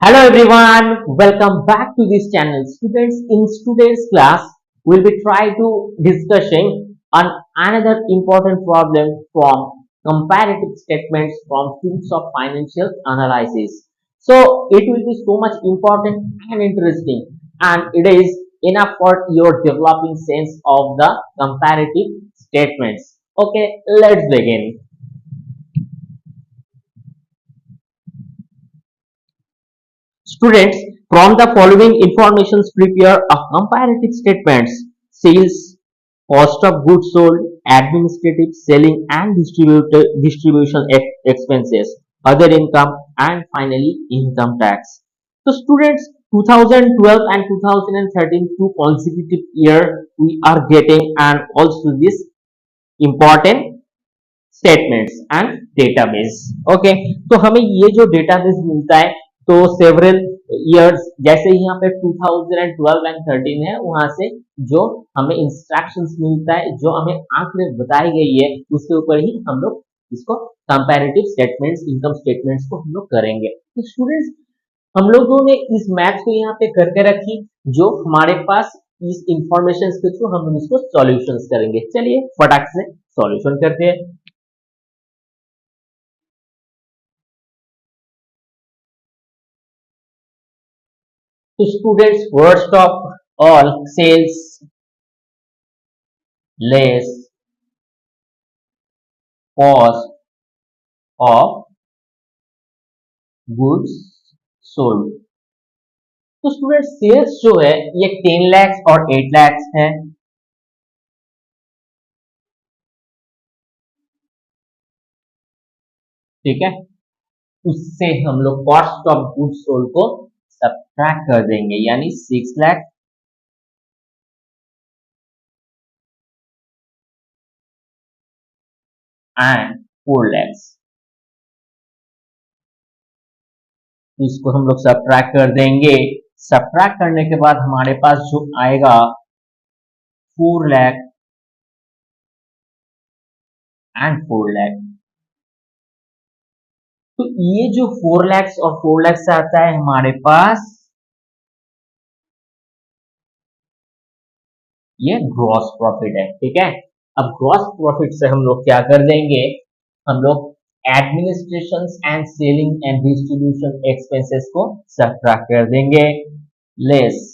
Hello everyone, welcome back to this channel. Students, in today's class, we'll be trying to discussing on another important problem from comparative statements from tools of financial analysis. So it will be so much important and interesting, and it is enough for your developing sense of the comparative statements. Okay, let's begin. Students, from the following informations prepare a comparative statements: sales, cost of goods sold, administrative, selling and distribution expenses, other income, and finally income tax. So students, 2012 and 2013 two consecutive year we are getting, and also this important statements and database. Okay, तो हमें ये जो database मिलता है, तो several years जैसे ही यहाँ पे 2012 एंड 13 है, वहां से जो हमें इंस्ट्रक्शंस मिलता है, जो हमें आंकड़े बताई गई है, उसके ऊपर ही हम लोग इसको कंपैरेटिव स्टेटमेंट्स, इनकम स्टेटमेंट्स को हम लोग करेंगे। तो स्टूडेंट्स, हम लोगों ने इस मैथ्स को यहाँ पे करके रखी, जो हमारे पास इस इंफॉर्मेशन के थ्रू हम इसको सॉल्यूशंस करेंगे। चलिए फटाक से सॉल्यूशन करते हैं। To students, first of all, sales less cost of goods sold। तो स्टूडेंट, सेल्स जो है ये 10 lakhs और 8 lakhs है। ठीक है, उससे हम लोग कॉस्ट ऑफ गुड्स सोल्ड को सब्ट्रैक्ट कर देंगे, यानी 6 लाख एंड 4 lakhs। इसको हम लोग सब्ट्रैक्ट कर देंगे। सब्ट्रैक्ट करने के बाद हमारे पास जो आएगा 4 लाख एंड 4 लाख। तो ये जो 4 lakhs और 4 lakhs से आता है हमारे पास, ये ग्रॉस प्रॉफिट है। ठीक है, अब ग्रॉस प्रॉफिट से हम लोग क्या कर देंगे, हम लोग administration and selling and distribution expenses को सब्ट्रैक्ट कर देंगे, less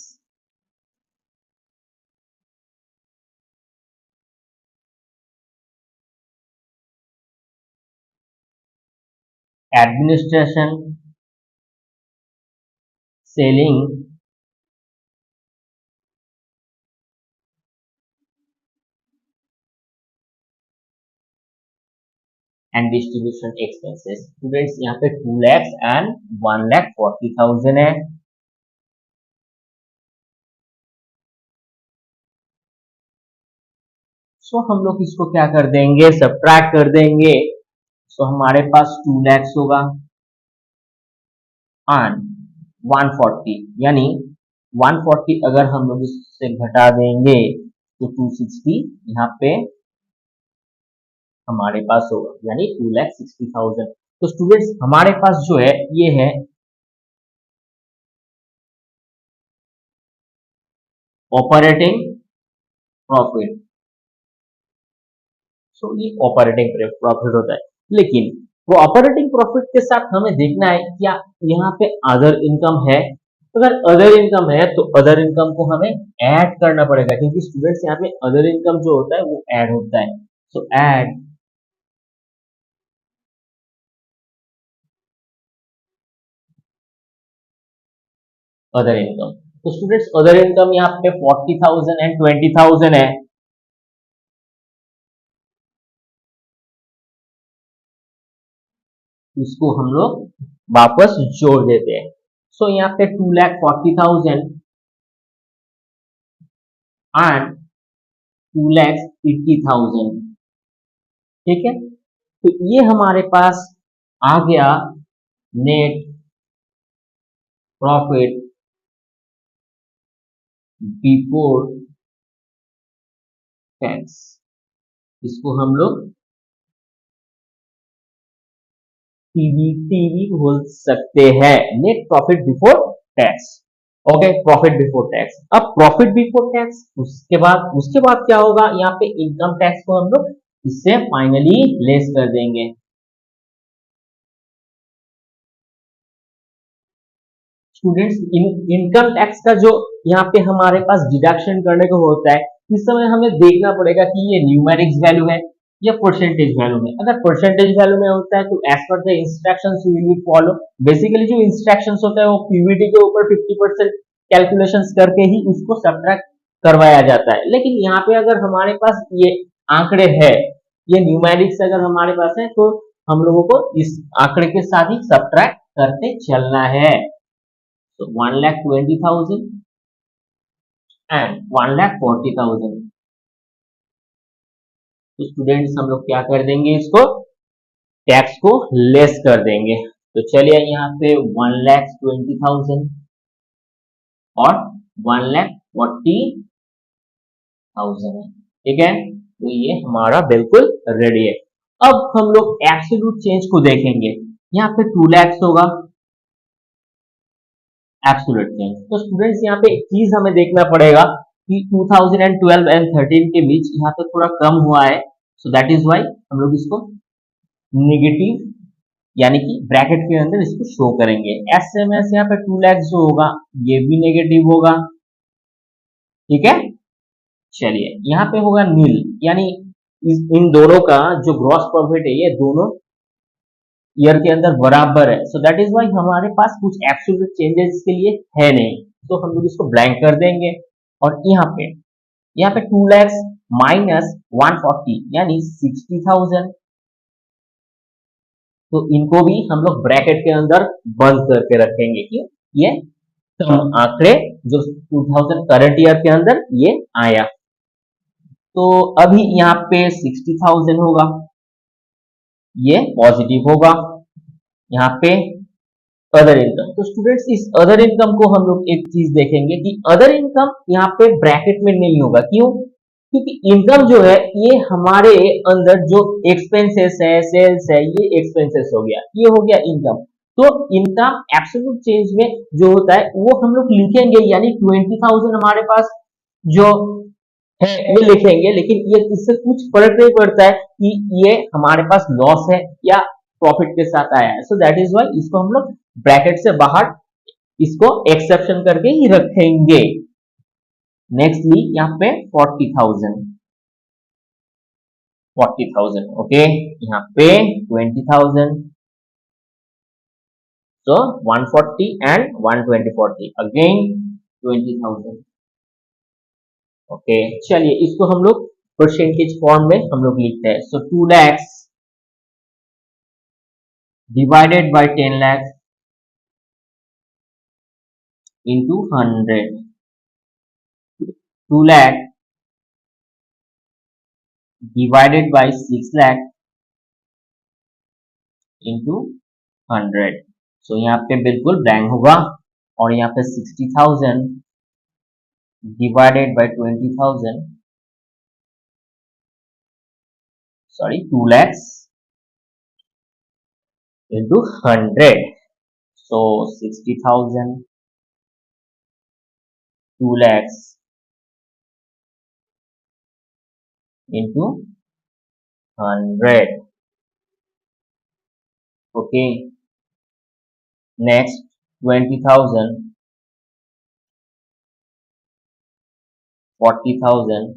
administration, selling and distribution expenses. Students, यहाँ पे 2 lakhs एंड 1,40,000 है। सो हम लोग इसको क्या कर देंगे, सब्ट्रैक्ट कर देंगे। सो हमारे पास 2 lakhs होगा एंड 140, यानी 140 अगर हम लोग इससे घटा देंगे तो 260 यहाँ पे हमारे पास होगा, यानी 2,60,000। तो स्टूडेंट्स, हमारे पास जो है ये है ऑपरेटिंग प्रॉफिट। सो ये ऑपरेटिंग प्रॉफिट होता है, लेकिन वो ऑपरेटिंग प्रॉफिट के साथ हमें देखना है क्या यहाँ पे अदर इनकम है। अगर अदर इनकम है तो अदर इनकम को हमें ऐड करना पड़ेगा, क्योंकि स्टूडेंट्स यहाँ पे अदर इनकम जो होता है वो ऐड होता है। सो ऐड अदर इनकम। तो स्टूडेंट्स, अदर इनकम यहाँ पे 40,000 एंड 20,000 है। इसको हम लोग वापस जोड़ देते हैं। सो यहाँ पे 2,40,000 एंड 2,80,000। ठीक है, तो ये हमारे पास आ गया नेट प्रॉफिट बिफोर टैक्स। इसको हम लोग पीबीटी भी बोल सकते हैं, net profit before tax. Okay, profit before tax. अब प्रॉफिट बिफोर टैक्स, उसके बाद क्या होगा, यहाँ पे इनकम टैक्स को हम लोग इससे फाइनली लेस कर देंगे। स्टूडेंट्स, इनकम टैक्स का जो यहाँ पे हमारे पास डिडक्शन करने को होता है, इस समय हमें देखना पड़ेगा कि ये न्यूमेरिक्स वैल्यू है या परसेंटेज वैल्यू में। अगर परसेंटेज वैल्यू में होता है तो as per the instructions we will follow. Basically जो इंस्ट्रक्शंस होता है वो पीवीटी के ऊपर 50% कैलकुलेशंस करके ही उसको सब्ट्रैक्ट करवाया जाता है। लेकिन यहाँ पे अगर हमारे पास ये आंकड़े है, ये न्यूमेरिक्स अगर हमारे पास है, तो हम लोगों को इस आंकड़े के साथ ही सब्ट्रैक्ट करते चलना है। So 1,20,000 and 1,40,000। तो स्टूडेंट्स हम लोग क्या कर देंगे, इसको टैक्स को लेस कर देंगे। तो चलिए यहाँ पे 1,20,000 और 1,40,000 है, ठीक है। तो ये हमारा बिल्कुल रेडी है। अब हम लोग एब्सोल्यूट चेंज को देखेंगे। यहाँ पे 2 लाख होगा एब्सोल्यूट चेंज। तो स्टूडेंट्स यहाँ पे एक चीज हमें देखना पड़ेगा कि 2012 एंड 13 के बीच यहाँ पे थोड़ा कम हुआ है। सो दैट इज वाई हम लोग इसको निगेटिव यानी कि ब्रैकेट के अंदर इसको शो करेंगे। एसएमएस यहाँ पे 2 लाख जो होगा ये भी नेगेटिव होगा, ठीक है। चलिए यहाँ पे होगा नील, यानी इन दोनों का जो ग्रॉस प्रॉफिट है ये दोनों ईयर के अंदर बराबर है। सो दैट इज वाई हमारे पास कुछ एब्सोल्यूट चेंजेस के लिए है नहीं, तो हम लोग इसको ब्लैंक कर देंगे। और यहाँ पे 2 lakhs माइनस 140 यानी 60,000, तो इनको भी हम लोग ब्रैकेट के अंदर बंद करके रखेंगे कि ये कम आंकड़े जो 2000 करंट ईयर के अंदर ये आया। तो अभी यहाँ पे 60,000 होगा, ये पॉजिटिव होगा। यहाँ पे अदर इनकम, तो स्टूडेंट्स इस अदर इनकम को हम लोग एक चीज देखेंगे कि अदर इनकम यहाँ पे ब्रैकेट में नहीं होगा। क्यों? क्योंकि इनकम जो है ये हमारे अंदर जो एक्सपेंसेस है, सेल्स है, ये एक्सपेंसेस हो गया, ये हो गया इनकम। तो इनकम एब्सोल्यूट चेंज में जो होता है वो हम लोग लिखेंगे, यानी 20,000 हमारे पास जो है ये लिखेंगे। लेकिन ये इससे कुछ फर्क नहीं पड़ता है कि ये हमारे पास लॉस है या प्रॉफिट के साथ आया है। सो दैट इज वाई इसको हम लोग ब्रैकेट से बाहर इसको एक्सेप्शन करके ही रखेंगे। नेक्स्टली यहाँ पे 40,000 ओके, यहाँ पे 20,000, so 140 and 120 अगेन 20,000। ओके, चलिए इसको हम लोग परसेंटेज फॉर्म में हम लोग लिखते हैं। सो 2 lakhs divided by 10 lakhs into 100, 2 lakh divided by 6 lakh into 100। सो यहाँ पे बिल्कुल ब्लैंक होगा। और यहाँ पे 60,000 divided by 20,000, sorry 2 lakhs into 100। so 60,000, 2 lakhs into 100। okay, next 20,000, 40,000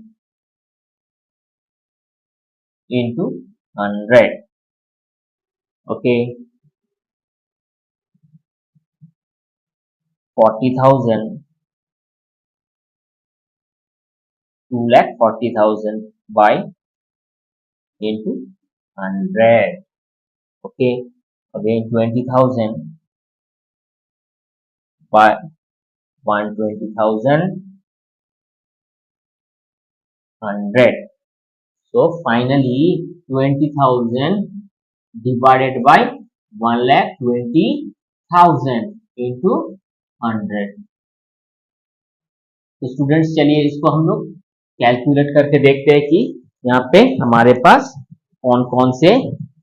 into 100। okay, 40,000, 2,40,000 by into 100। okay, again 20,000 by 120,000, 100। so finally 20,000 divided by 1,20,000 into 100। तो students चलिए इसको हम लोग कैलकुलेट करके देखते हैं कि यहाँ पे हमारे पास कौन कौन से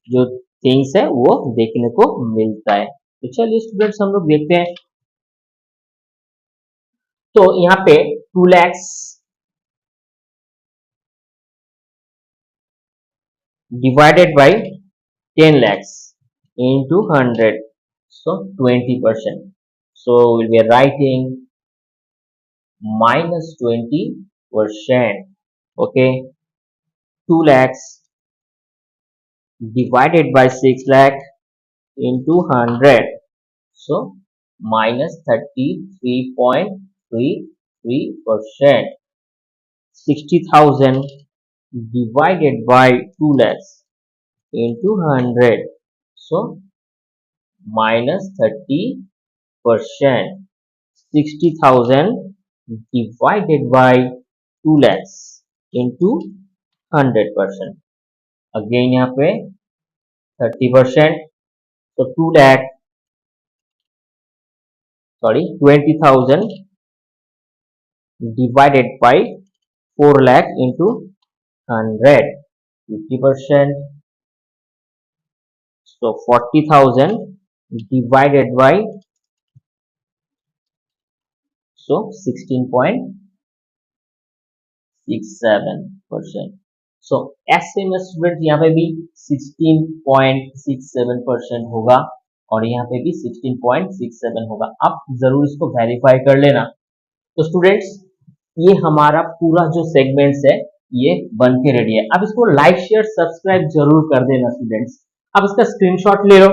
जो थिंग्स है वो देखने को मिलता है। तो चलिए स्टूडेंट्स हम लोग देखते हैं। तो यहाँ पे 2 lakhs divided by 10 lakhs into 100, so 20%. So we'll be writing minus 20%. Okay, 2 lakhs divided by 6 lakh into 100, so minus 33.33%. 60,000 divided by 2 lakhs into 100, so minus 30%. 60,000 divided by 2 lakhs into 100%. Again यहाँ पे 30%, so 20,000 divided by 4 lakh into 100, 50%. So 40,000 divided by, so 16.67%. So ऐसे में student यहाँ पे भी 16.67% होगा और यहाँ पे भी 16.67 होगा। आप जरूर इसको वेरीफाई कर लेना। तो स्टूडेंट्स ये हमारा पूरा जो सेगमेंट्स है ये बन के रेडी है। अब इसको लाइक शेयर सब्सक्राइब जरूर कर देना स्टूडेंट्स। अब इसका स्क्रीनशॉट ले लो।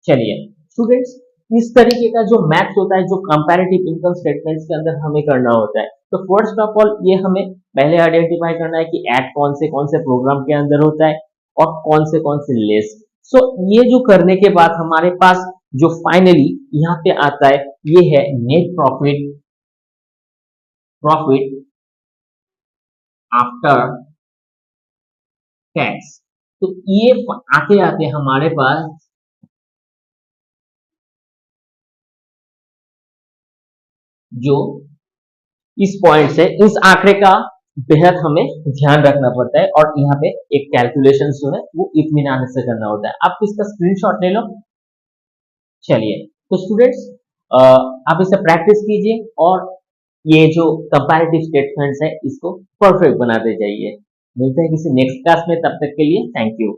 चलिए स्टूडेंट्स इस तरीके का जो मैथ्स होता है जो कंपैरेटिव इनकम स्टेटमेंट्स के अंदर हमें करना होता है। तो फर्स्ट ऑफ ऑल ये हमें पहले आइडेंटिफाई करना है कि ऐड कौन से प्रोग्राम के अंदर होता है और कौन से लिस्ट। सो ये जो करने के बाद हमारे पास जो फाइनली यहाँ पे आता है ये है नेट प्रॉफिट आफ्टर टैक्स। तो ये आते आते हमारे पास जो इस पॉइंट से इस आंकड़े का बेहद हमें ध्यान रखना पड़ता है और यहाँ पे एक कैलकुलेशन जो है वो इत्मीनान से करना होता है। आप इसका स्क्रीनशॉट ले लो। चलिए तो स्टूडेंट्स आप इसे प्रैक्टिस कीजिए और ये जो कंपैरेटिव स्टेटमेंट्स है इसको परफेक्ट बनाते जाइए। मिलते हैं किसी नेक्स्ट क्लास में, तब तक के लिए थैंक यू।